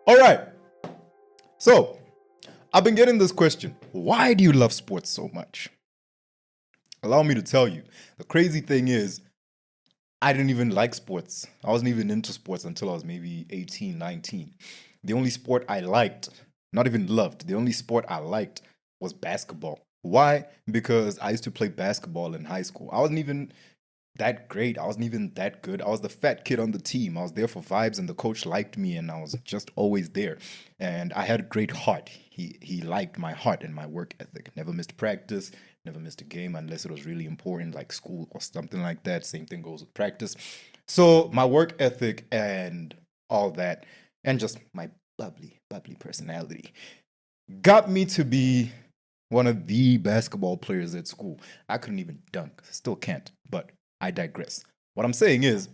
All right. So, I've been getting this question. Why do you love sports so much? Allow me to tell you. The crazy thing is, I didn't even like sports. I wasn't even into sports until I was maybe 18, 19. The only sport I liked, not even loved, the only sport I liked was basketball. Why? Because I used to play basketball in high school. I wasn't even that great. I wasn't even that good. I was the fat kid on the team. I was there for vibes, and the coach liked me, and I was just always there. And I had a great heart. He liked my heart and my work ethic. Never missed practice, never missed a game unless it was really important, like school or something like that. Same thing goes with practice. So my work ethic and all that, and just my bubbly personality, got me to be one of the basketball players at school. I couldn't even dunk, still can't, but I digress. What I'm saying is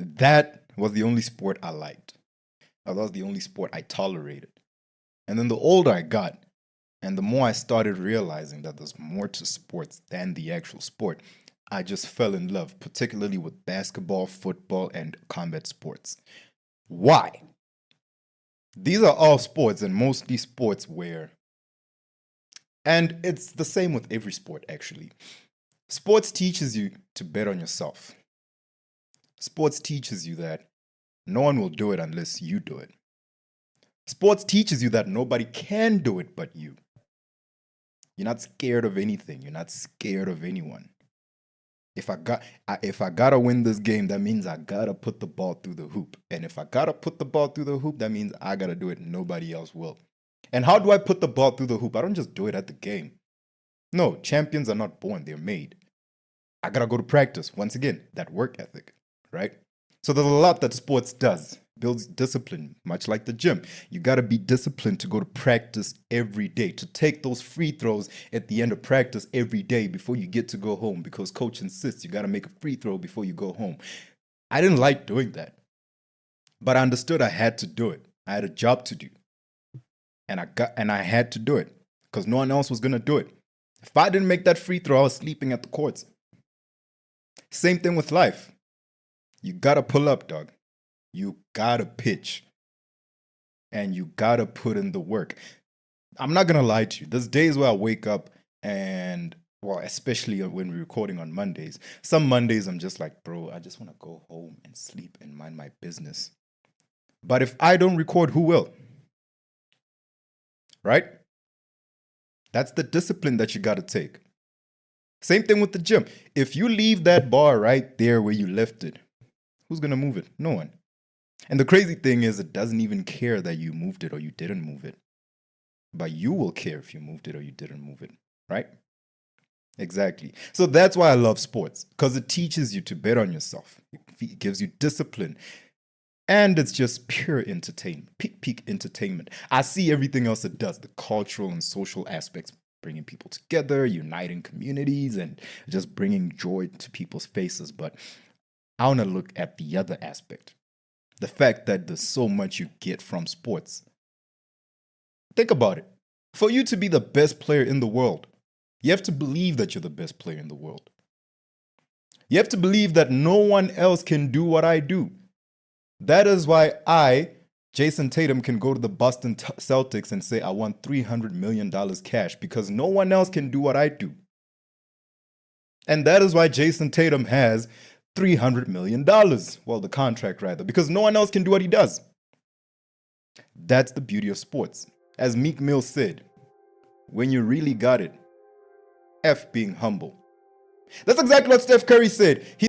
that was the only sport I liked. That was the only sport I tolerated. And then the older I got, and the more I started realizing that there's more to sports than the actual sport, I just fell in love, particularly with basketball, football, and combat sports. Why? These are all sports, and mostly sports where, and it's the same with every sport actually. Sports teaches you to bet on yourself. Sports teaches you that no one will do it unless you do it. Sports teaches you that nobody can do it but you. You're not scared of anything. You're not scared of anyone. If I gotta win this game, that means I gotta put the ball through the hoop. And if I gotta put the ball through the hoop, that means I gotta do it. Nobody else will. And how do I put the ball through the hoop? I don't just do it at the game. No, champions are not born, they're made. I gotta go to practice. Once again, that work ethic, right? So there's a lot that sports does. Builds discipline, much like the gym. You gotta be disciplined to go to practice every day, to take those free throws at the end of practice every day before you get to go home, because coach insists you gotta make a free throw before you go home. I didn't like doing that, but I understood I had to do it. I had a job to do, and I had to do it because no one else was gonna do it. If I didn't make that free throw, I was sleeping at the courts. Same thing with life. You gotta pull up, dog. You gotta pitch. And you gotta put in the work. I'm not gonna lie to you. There's days where I wake up and, well, especially when we're recording on Mondays. Some Mondays I'm just like, bro, I just wanna go home and sleep and mind my business. But if I don't record, who will? Right? That's the discipline that you gotta take. Same thing with the gym. If you leave that bar right there where you left it, who's going to move it? No one. And the crazy thing is, it doesn't even care that you moved it or you didn't move it. But you will care if you moved it or you didn't move it, right? Exactly. So that's why I love sports, because it teaches you to bet on yourself. It gives you discipline. And it's just pure entertainment, peak entertainment. I see everything else it does, the cultural and social aspects, bringing people together, uniting communities, and just bringing joy to people's faces. But I want to look at the other aspect, the fact that there's so much you get from sports. Think about it. For you to be the best player in the world, you have to believe that you're the best player in the world. You have to believe that no one else can do what I do. That is why I, Jason Tatum, can go to the Boston Celtics and say I want $300 million cash, because no one else can do what I do. And that is why Jason Tatum has $300 million. Well, the contract rather, because no one else can do what he does. That's the beauty of sports. As Meek Mill said, when you really got it, F being humble. That's exactly what Steph Curry said. He